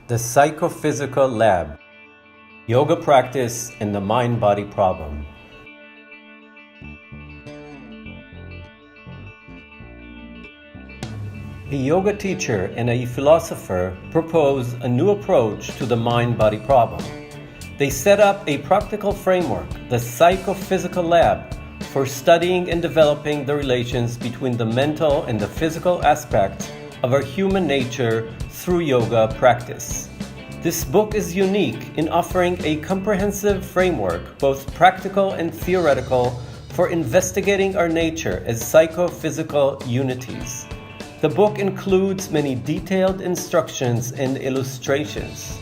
The Psychophysical Lab, Yoga Practice and the Mind-Body Problem. A yoga teacher and a philosopher propose a new approach to the mind-body problem. They set up a practical framework, the Psychophysical Lab, for studying and developing the relations between the mental and the physical aspects of our human nature through yoga practice. This book is unique in offering a comprehensive framework, both practical and theoretical, for investigating our nature as psychophysical unities. The book includes many detailed instructions and illustrations.